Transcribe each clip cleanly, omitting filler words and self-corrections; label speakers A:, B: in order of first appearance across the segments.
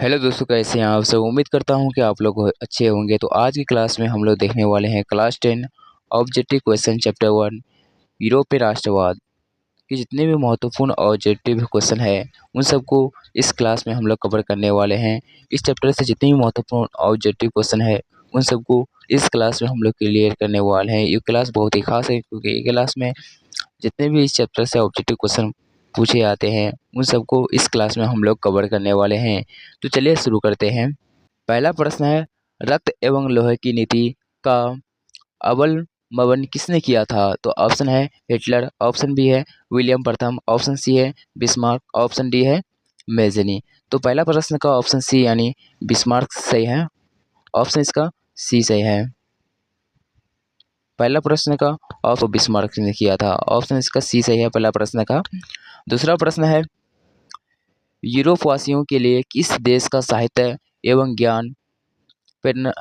A: Hello दोस्तों, कैसे हैं आप सब। उम्मीद करता हूं कि आप लोग अच्छे होंगे। तो आज की क्लास में हम लोग देखने वाले हैं क्लास 10 ऑब्जेक्टिव क्वेश्चन चैप्टर 1 यूरोपीय राष्ट्रवाद के जितने भी महत्वपूर्ण ऑब्जेक्टिव क्वेश्चन है उन सबको इस क्लास में हम लोग कवर करने वाले हैं। इस चैप्टर से जितने भी महत्वपूर्ण ऑब्जेक्टिव क्वेश्चन है उन सबको इस क्लास में हम लोग क्लियर करने वाले हैं। ये क्लास बहुत ही खास है क्योंकि ये क्लास में जितने भी इस चैप्टर से ऑब्जेक्टिव क्वेश्चन पूछे जाते हैं उन सबको इस क्लास में हम लोग कवर करने वाले हैं। तो चलिए शुरू करते हैं। पहला प्रश्न है, रक्त एवं लोहे की नीति का अवलंबन किसने किया था। तो ऑप्शन है हिटलर, ऑप्शन बी है विलियम प्रथम, ऑप्शन सी है बिस्मार्क, ऑप्शन डी है मेज़नी। तो पहला प्रश्न का ऑप्शन सी यानी बिस्मार्क सही है। ऑप्शन इसका सी सही है। पहला प्रश्न का ऑप्शन बिस्मार्क ने किया था। ऑप्शन इसका सी सही है पहला प्रश्न का। दूसरा प्रश्न है, यूरोप वासियों के लिए किस देश का साहित्य एवं ज्ञान प्रेरणा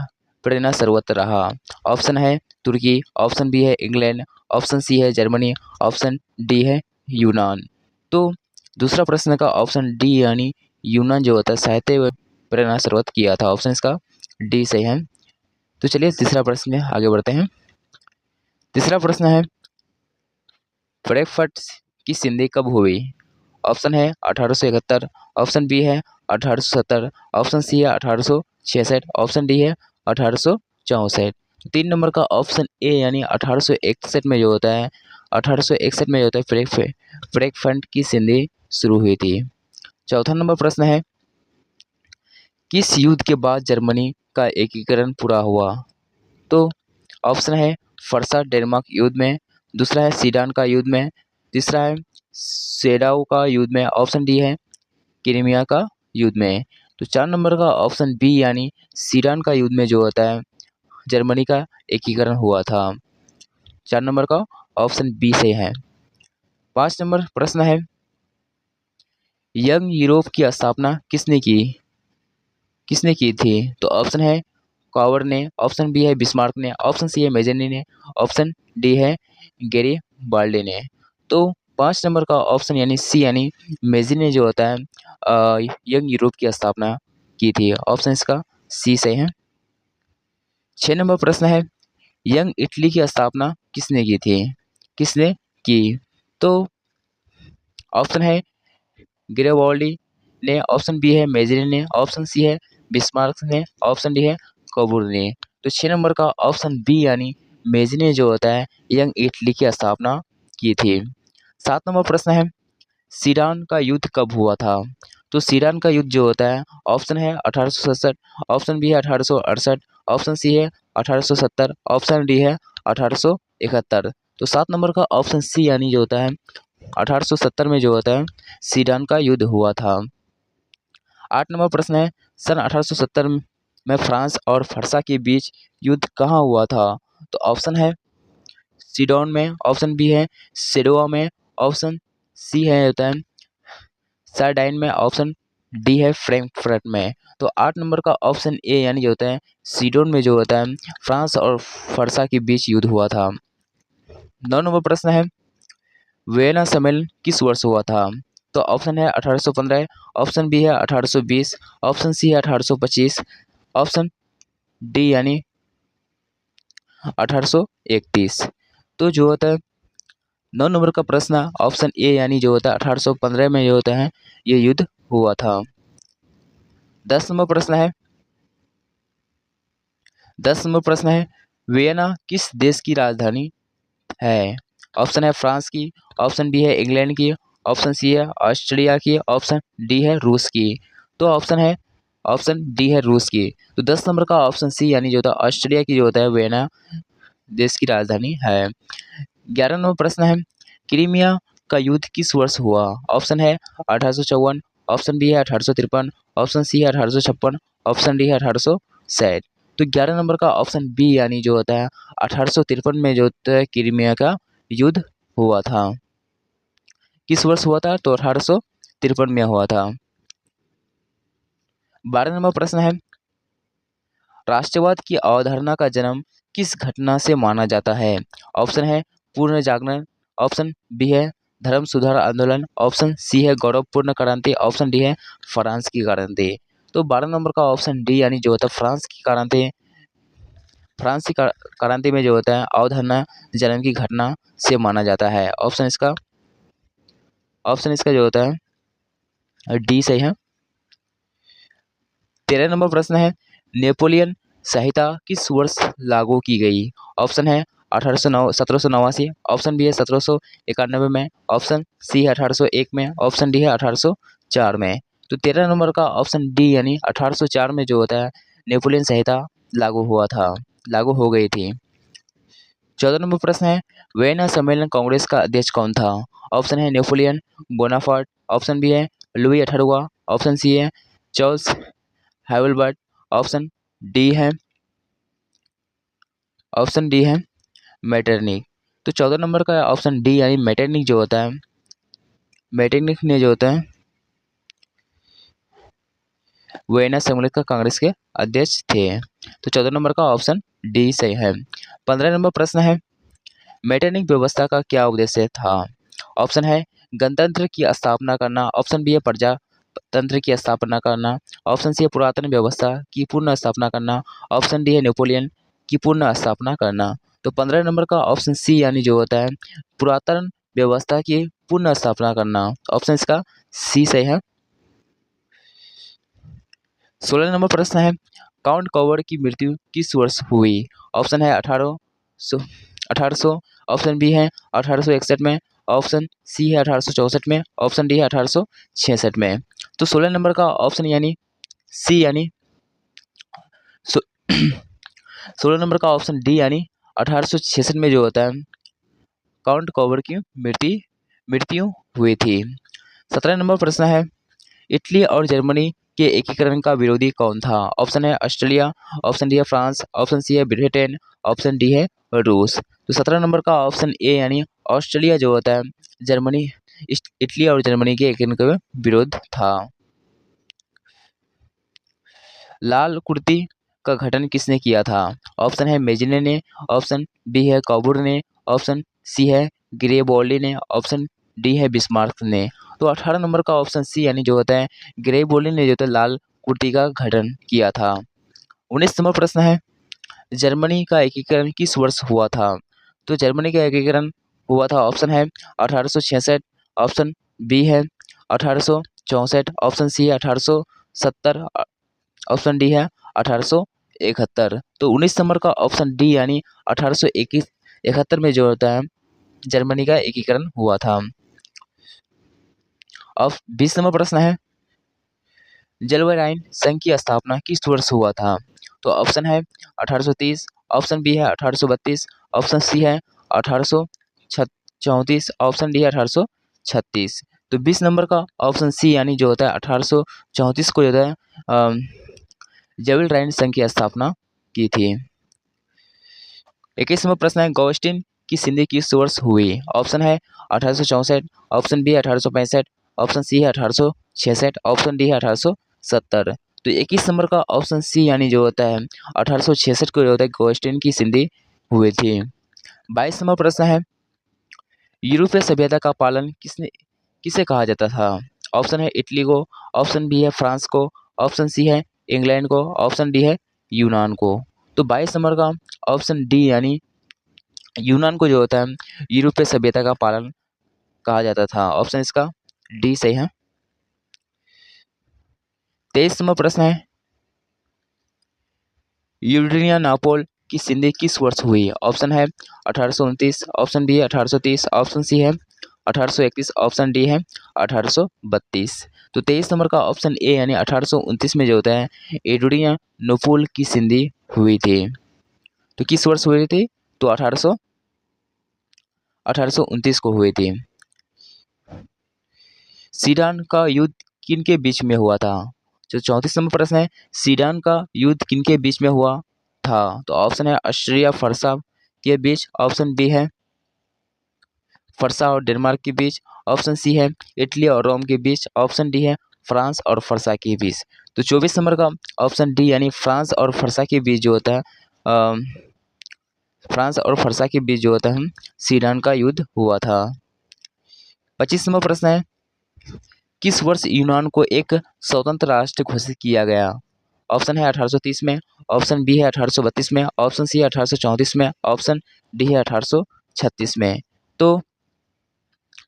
A: प्रेरणा सर्वत्र रहा। ऑप्शन है तुर्की, ऑप्शन बी है इंग्लैंड, ऑप्शन सी है जर्मनी, ऑप्शन डी है यूनान। तो दूसरा प्रश्न का ऑप्शन डी यानी यूनान जो होता है साहित्य एवं प्रेरणा सर्वत्र किया था। ऑप्शन इसका डी सही है। तो चलिए तीसरा प्रश्न में आगे बढ़ते हैं। तीसरा प्रश्न है, फ्रैंकफर्ट की संधि कब हुई। ऑप्शन है 1871, ऑप्शन बी है 1870, ऑप्शन सी है 1866, ऑप्शन डी है 1864। 3 नंबर का ऑप्शन ए यानी 1861 में जो होता है 1861 में जो होता है फ्रैंकफर्ट की संधि शुरू हुई थी। चौथा नंबर प्रश्न है, किस युद्ध के बाद जर्मनी का एकीकरण पूरा हुआ। तो ऑप्शन है फरसा डेनमार्क युद्ध में, दूसरा है सीडान का युद्ध में, तीसरा है सेडाओ का युद्ध में, ऑप्शन डी है क्रीमिया का युद्ध में। तो 4 नंबर का ऑप्शन बी यानी सीडान का युद्ध में जो होता है जर्मनी का एकीकरण हुआ था। 4 नंबर का ऑप्शन बी से है। 5 नंबर प्रश्न है, यंग यूरोप की स्थापना किसने की थी। तो ऑप्शन है कॉवर ने, ऑप्शन बी है बिस्मार्क ने, ऑप्शन सी है मेजनी ने, ऑप्शन डी है गैरीबाल्डी ने। तो 5 नंबर का ऑप्शन यानी सी यानी मेजनी ने जो होता है यंग यूरोप की स्थापना की थी। ऑप्शन इसका सी सही है। 6 नंबर प्रश्न है, यंग इटली की स्थापना किसने की थी। किसने की। तो ऑप्शन है गैरीबाल्डी ने, ऑप्शन बी है मेजनी ने, ऑप्शन सी है बिस्मार्क ने, ऑप्शन डी है कबूर ने। तो 6 नंबर का ऑप्शन बी यानी मेजनी ने जो होता है यंग इटली की स्थापना की थी। 7 नंबर प्रश्न है, सीडान का युद्ध कब हुआ था। तो सीडान का युद्ध जो होता है ऑप्शन है 1867, ऑप्शन बी है 1868, ऑप्शन सी है 1870, ऑप्शन डी है 1871। तो 7 नंबर का ऑप्शन सी यानी जो होता है 1870 में जो होता है सीडान का युद्ध हुआ था। 8 नंबर प्रश्न है, सन 1870 में फ्रांस और फरसा के बीच युद्ध कहाँ हुआ था। तो ऑप्शन है सीडोन में, ऑप्शन बी है सेडोआ में, ऑप्शन सी है होता है सार्डाइन में, ऑप्शन डी है फ्रैंकफर्ट में। तो 8 नंबर का ऑप्शन ए यानी जो होता है सीडोन में जो होता है फ्रांस और फरसा के बीच युद्ध हुआ था। 9 नंबर प्रश्न है, वियना सम्मेलन किस वर्ष हुआ था। तो ऑप्शन है 1815, ऑप्शन बी है 1820, ऑप्शन सी है 1825, ऑप्शन डी यानी 1831। तो जो होता है 9 नंबर का प्रश्न ऑप्शन ए यानी जो होता है 1815 में जो होता है ये युद्ध हुआ था। 10 नंबर प्रश्न है 10 नंबर प्रश्न है, वियना किस देश की राजधानी है। ऑप्शन है फ्रांस की, ऑप्शन बी है इंग्लैंड की, ऑप्शन सी है ऑस्ट्रिया की, ऑप्शन डी है रूस की। तो ऑप्शन डी है रूस की। तो 10 नंबर का ऑप्शन सी यानी जो होता है ऑस्ट्रिया की जो होता है वियना देश की राजधानी है। 11 नंबर प्रश्न है, क्रीमिया का युद्ध किस वर्ष हुआ। ऑप्शन है 1854, ऑप्शन बी है 1853, ऑप्शन सी है 1856, ऑप्शन डी है 1860। तो 11 नंबर का ऑप्शन बी यानी जो होता है 1853 में जो होता है क्रीमिया का युद्ध हुआ था। किस वर्ष हुआ था। तो 1853 में हुआ था। 12 नंबर प्रश्न है, राष्ट्रवाद की अवधारणा का जन्म किस घटना से माना जाता है। ऑप्शन है पूर्ण जागरण, ऑप्शन बी है धर्म सुधार आंदोलन, ऑप्शन सी है गौरवपूर्ण क्रांति, ऑप्शन डी है फ्रांस की क्रांति। तो 12 नंबर का ऑप्शन डी यानी जो होता है फ्रांस की क्रांति में जो होता है अवधारणा जन्म की घटना से माना जाता है। ऑप्शन इसका जो होता है डी सही है। 13 नंबर प्रश्न है नेपोलियन संहिता किस वर्ष लागू की गई? ऑप्शन है 1789, ऑप्शन बी है 1791 में, ऑप्शन सी है 1801 में, ऑप्शन डी है 1804 में। तो 13 नंबर का ऑप्शन डी यानी 1804 में जो होता है नेपोलियन संहिता लागू हो गई थी। 14 नंबर प्रश्न है वियना सम्मेलन कांग्रेस का अध्यक्ष कौन था? ऑप्शन है नेपोलियन बोनापार्ट, ऑप्शन बी है लुई 18वां, ऑप्शन सी है चार्ल्स हैवलबर्ट, ऑप्शन डी है मेटरनिक। तो 14 नंबर का ऑप्शन डी यानी मेटरनिक ने जो होता है वियना सम्मेलन का कांग्रेस के अध्यक्ष थे। तो 14 नंबर का ऑप्शन डी सही है। 15 नंबर प्रश्न है मेटरनिक व्यवस्था का क्या उद्देश्य था? ऑप्शन है गणतंत्र की स्थापना करना, ऑप्शन बी है प्रजातंत्र की स्थापना करना, ऑप्शन सी है पुरातन व्यवस्था की पूर्ण स्थापना करना, ऑप्शन डी है नेपोलियन की पूर्ण स्थापना करना। तो 15 नंबर का ऑप्शन सी यानी जो होता है पुरातन व्यवस्था की पूर्ण स्थापना करना, ऑप्शन इसका सी सही है। 16 नंबर प्रश्न है काउंट कॉवर्ड की मृत्यु किस वर्ष हुई? ऑप्शन है 1800, ऑप्शन बी है 1861 में, ऑप्शन सी है 1864 में, ऑप्शन डी है 1866 में। तो 16 नंबर का ऑप्शन यानी सी यानी 16 नंबर का ऑप्शन डी यानी 1866 में जो होता है काउंट कॉवर्ड की मृत्यु हुई थी। 17 नंबर प्रश्न है इटली और जर्मनी के एकीकरण का विरोधी कौन था? ऑप्शन है ऑस्ट्रेलिया, ऑप्शन डी है फ्रांस, ऑप्शन सी है ब्रिटेन, ऑप्शन डी है रूस। तो 17 नंबर का ऑप्शन ए यानी ऑस्ट्रेलिया जो होता है इटली और जर्मनी के एकीकरण का विरोध था। लाल कुर्ती का गठन किसने किया था? ऑप्शन है मेजिने ने, ऑप्शन बी है काबूर ने, ऑप्शन सी है ग्रेबोल्डी ने, ऑप्शन डी है बिस्मार्क ने। तो 18 नंबर का ऑप्शन सी यानी जो होता है ग्रेबोल्डी ने जो होता है लाल कुर्ती का गठन किया था। 19 नंबर प्रश्न है जर्मनी का एकीकरण किस वर्ष हुआ था? तो जर्मनी का एकीकरण हुआ था, ऑप्शन है 1866, ऑप्शन बी है 1864, ऑप्शन सी है 1870, ऑप्शन डी है 1871। तो 19 नंबर का ऑप्शन डी यानी 1871 में जो होता है जर्मनी का एकीकरण हुआ था। अब 20 नंबर प्रश्न है जलवायु संघ की स्थापना किस वर्ष हुआ था? तो ऑप्शन है 1830, ऑप्शन बी है 1832, ऑप्शन सी है 1834, ऑप्शन डी है 1836। तो 20 नंबर का ऑप्शन सी यानी जो होता है 1834 को जो होता है जलवायु संघ की स्थापना की थी। 21 नंबर प्रश्न है गॉस्टिन की संधि किस वर्ष हुई? ऑप्शन है 1864, ऑप्शन बी है 1865, ऑप्शन सी है 1866, ऑप्शन डी है 1870। तो 21 नंबर का ऑप्शन सी यानी जो होता है 1866 को जो होता है गॉस्टिन की संधि हुई थी। 22 नंबर प्रश्न है यूरोपीय सभ्यता का पालन किसे कहा जाता था? ऑप्शन है इटली को, ऑप्शन बी है फ्रांस को, ऑप्शन सी है इंग्लैंड को, ऑप्शन डी है यूनान को। तो 22 नंबर का ऑप्शन डी यानी यूनान को जो होता है यूरोपीय सभ्यता का पालन कहा जाता था, ऑप्शन इसका डी सही है। 23 नंबर प्रश्न है यूरेनियानापोल की संधि किस वर्ष हुई? ऑप्शन है 1829, ऑप्शन बी है 1830, ऑप्शन सी है 1831, ऑप्शन डी है 1832। तो 23 नंबर का ऑप्शन ए यानी 1829 में जो होता है यूरेनियानापोल की संधि हुई थी। तो किस वर्ष हुई थी? तो 1829 को हुई थी। सीडान का युद्ध किन के बीच में हुआ था? जो 34 नंबर प्रश्न है सीडान का युद्ध किन के बीच में हुआ था? तो ऑप्शन है ऑस्ट्रिया फरसा के बीच, ऑप्शन बी है फरसा और डेनमार्क के बीच, ऑप्शन सी है इटली और रोम के बीच, ऑप्शन डी है फ्रांस और फरसा के बीच। तो 24 नंबर का ऑप्शन डी यानी फ्रांस और फरसा के बीच जो होता है फ्रांस और फरसा के बीच जो होता है सीडान का युद्ध हुआ था। 25 नंबर प्रश्न है किस वर्ष यूनान को एक स्वतंत्र राष्ट्र घोषित किया गया? ऑप्शन है 1830 में, ऑप्शन बी है 1832 में, ऑप्शन सी है 1834 में, ऑप्शन डी है 1836 में। तो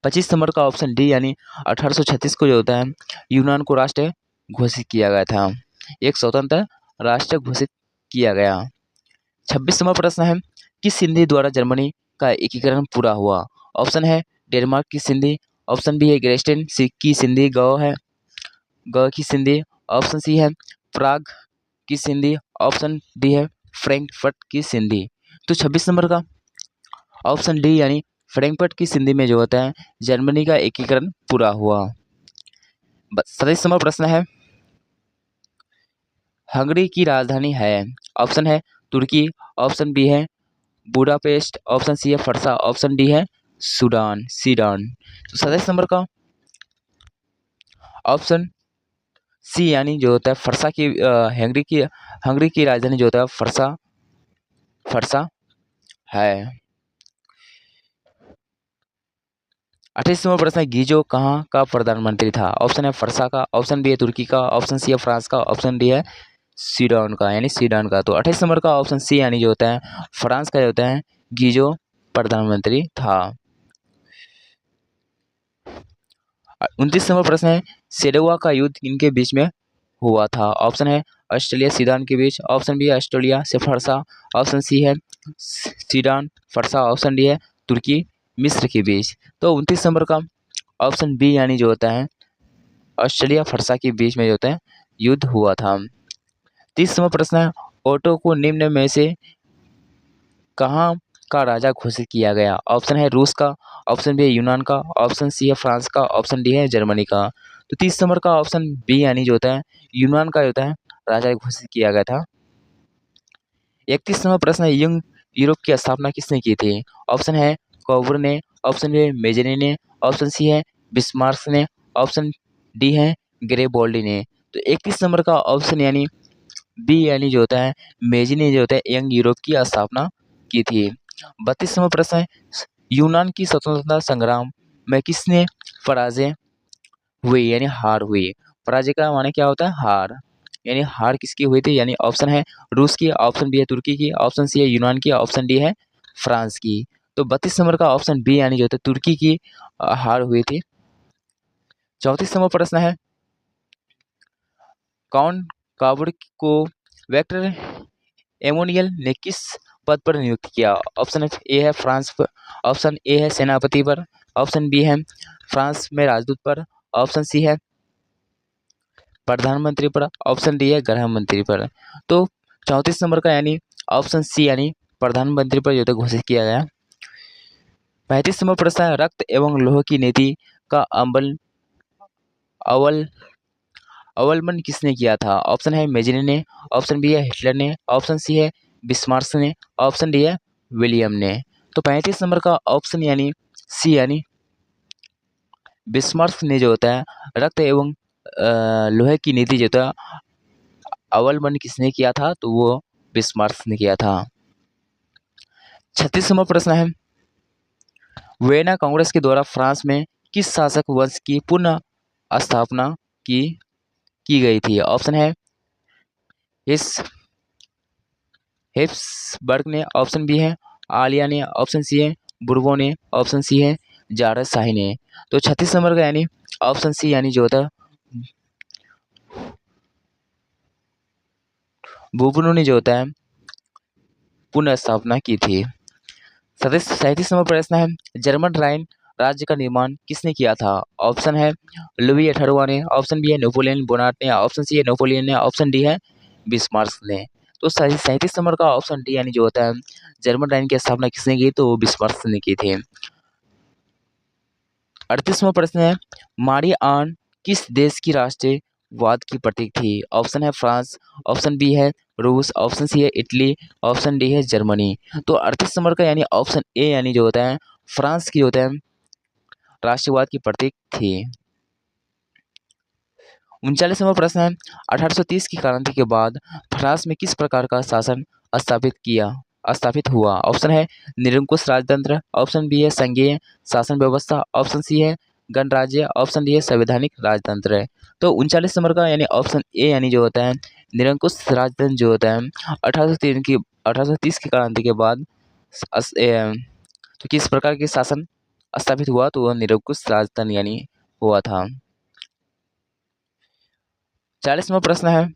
A: 25 सितंबर का ऑप्शन डी यानी 1836 को जो होता है यूनान को राष्ट्र घोषित किया गया था, एक स्वतंत्र राष्ट्र घोषित किया गया। 26वां प्रश्न है, किस संधि द्वारा जर्मनी का एकीकरण पूरा हुआ? ऑप्शन है डेनमार्क की संधि, ऑप्शन बी है ग्रेस्टेन की संधि, ग की संधि, ऑप्शन सी है प्राग की संधि, ऑप्शन डी है फ्रैंकफर्ट की संधि। तो 26 नंबर का ऑप्शन डी यानी फ्रैंकफर्ट की संधि में जो होता है जर्मनी का एकीकरण पूरा हुआ। 27वां प्रश्न है, हंगरी की राजधानी है? ऑप्शन है तुर्की, ऑप्शन बी है बुडापेस्ट, ऑप्शन सी है फरसा, ऑप्शन डी है सीडान। तो 27 नंबर का ऑप्शन सी यानी जो होता है फरसा की हंगरी की राजधानी जो होता है फरसा है। 28वां प्रश्न है, गीजो कहाँ का प्रधानमंत्री था? ऑप्शन है फरसा का, ऑप्शन बी है तुर्की का, ऑप्शन सी है फ्रांस का, ऑप्शन डी है सीडान का यानी सीडान का। तो 28 नंबर का ऑप्शन सी यानी जो होता है फ्रांस का जो होता है गीजो प्रधानमंत्री था। 29 नंबर प्रश्न है, सेडोवा का युद्ध किनके बीच में हुआ था? ऑप्शन है ऑस्ट्रेलिया सीडान के बीच, ऑप्शन बी है ऑस्ट्रेलिया से फरसा, ऑप्शन सी है सीडान फरसा, ऑप्शन डी है तुर्की मिस्र के बीच। तो 29 नंबर का ऑप्शन बी यानी जो होता है ऑस्ट्रेलिया फरसा के बीच में जो होता है युद्ध हुआ था। 30वां प्रश्न है, ओटो को निम्न में से कहाँ का राजा घोषित किया गया? ऑप्शन है रूस का, ऑप्शन बी है यूनान का, ऑप्शन सी है फ्रांस का, ऑप्शन डी है जर्मनी का। तो 30 नंबर का ऑप्शन बी यानी जो होता है यूनान का होता है राजा घोषित किया गया था। 31 नंबर प्रश्न है, यंग यूरोप की स्थापना किसने की थी? ऑप्शन है कॉवूर ने, ऑप्शन बी है मेजनी ने, ऑप्शन सी है बिस्मार्क ने, ऑप्शन डी है गैरिबाल्डी ने। तो 31 नंबर का ऑप्शन यानी बी यानी जो होता है मेजनी ने जो होता है यंग यूरोप की स्थापना की थी। 32 नंबर प्रश्न है, यूनान की स्वतंत्रता संग्राम में किसने पराजय हुई यानी हार हुई? पराजय का माने क्या होता है हार, यानी हार किसकी हुई थी? यानी ऑप्शन है रूस की, ऑप्शन बी है तुर्की की, ऑप्शन सी है यूनान की, ऑप्शन डी है फ्रांस की। तो 32 नंबर का ऑप्शन बी यानी जो होता है तुर्की की हार हुई थी। 34 नंबर प्रश्न है, कौन काबुड़ को वेक्टर एमोनियल ने किस पद पर नियुक्त किया? ऑप्शन ए है फ्रांस पर, ऑप्शन ए है सेनापति पर, ऑप्शन बी है फ्रांस में राजदूत पर, ऑप्शन सी है प्रधानमंत्री पर, ऑप्शन डी है गृह मंत्री पर। तो 34 नंबर का यानी ऑप्शन सी यानी प्रधानमंत्री पर जो घोषित किया गया। 35 नंबर प्रश्न है, रक्त एवं लौह की नीति का अवलंबन किसने किया था? ऑप्शन है मेजनी ने, ऑप्शन बी है हिटलर ने, ऑप्शन सी है बिस्मार्क ने, ऑप्शन डी है विलियम ने। तो 35 नंबर का ऑप्शन यानी सी यानी बिस्मार्क ने जो होता है रक्त एवं लोहे की नीति जो था अवलंबन किसने किया था? तो वो बिस्मार्क ने किया था। 36वां प्रश्न है, वियना कांग्रेस के द्वारा फ्रांस में किस शासक वंश की पुनः स्थापना की गई थी? ऑप्शन है हेप्सबर्ग ने, ऑप्शन बी है आलिया ने, ऑप्शन सी है बुर्बो ने, ऑप्शन सी है जारद शाही ने। तो 36 नंबर का यानी ऑप्शन सी यानी जो होता बुर्बोनों ने जो होता है पुनः स्थापना की थी। 37 नंबर प्रश्न है, जर्मन राइन राज्य का निर्माण किसने किया था? ऑप्शन है लुई 18वां ने, ऑप्शन बी है नेपोलियन बोनापार्ट ने, ऑप्शन सी है नेपोलियन ने, ऑप्शन डी है बिस्मार्क ने। तो 37 नंबर का ऑप्शन डी यानी जो होता है जर्मन राइन की स्थापना किसने की? तो बिस्मार्क ने की थी। 38वां प्रश्न है, मारी आन किस देश की राष्ट्रवाद की प्रतीक थी? ऑप्शन है फ्रांस, ऑप्शन बी है रूस, ऑप्शन सी है इटली, ऑप्शन डी है जर्मनी। तो 38 नंबर का यानी ऑप्शन ए यानी जो होता है फ्रांस की होता है राष्ट्रवाद की प्रतीक थी। 39वां प्रश्न है, 1830 की क्रांति के बाद फ्रांस में किस प्रकार का शासन स्थापित हुआ? ऑप्शन है निरंकुश राजतंत्र, ऑप्शन बी है संघीय शासन व्यवस्था, ऑप्शन सी है गणराज्य, ऑप्शन डी है संवैधानिक राजतंत्र है। तो 39 नंबर का यानी ऑप्शन ए यानी जो होता है निरंकुश राजतंत्र जो होता है 1830 की क्रांति के बाद तो किस प्रकार के शासन स्थापित हुआ, तो वह निरंकुश राजतंत्र यानी हुआ था। 40वां प्रश्न है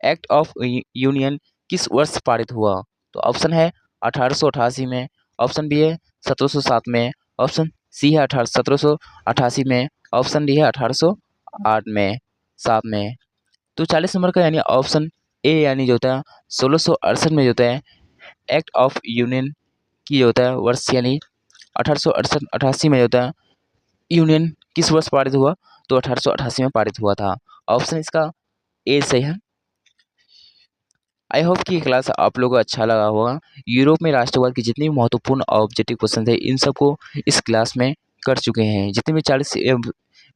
A: एक्ट ऑफ यूनियन किस वर्ष पारित हुआ, तो ऑप्शन है 1888 में, ऑप्शन बी है 1707 में, ऑप्शन सी है 1788 में, ऑप्शन डी है 1808 में 7 में। तो 40 नंबर का यानी ऑप्शन ए यानी जो होता है 1668 में जो होता है एक्ट ऑफ यूनियन की जो होता है वर्ष यानी 1888 में जो होता है यूनियन किस वर्ष पारित हुआ, तो 1888 में पारित हुआ था। ऑप्शन इसका ए सही है। आई होप कि क्लास आप लोगों को अच्छा लगा होगा। यूरोप में राष्ट्रवाद की जितनी भी महत्वपूर्ण ऑब्जेक्टिव क्वेश्चन थे इन सबको इस क्लास में कर चुके हैं। जितने भी 40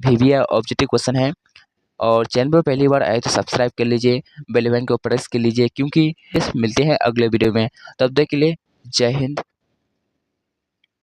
A: VBA ऑब्जेक्टिव क्वेश्चन हैं और चैनल पर पहली बार आए तो सब्सक्राइब कर लीजिए, बेल आइकन को प्रेस कर लीजिए क्योंकि मिलते हैं अगले वीडियो में। तब तक के लिए जय हिंद।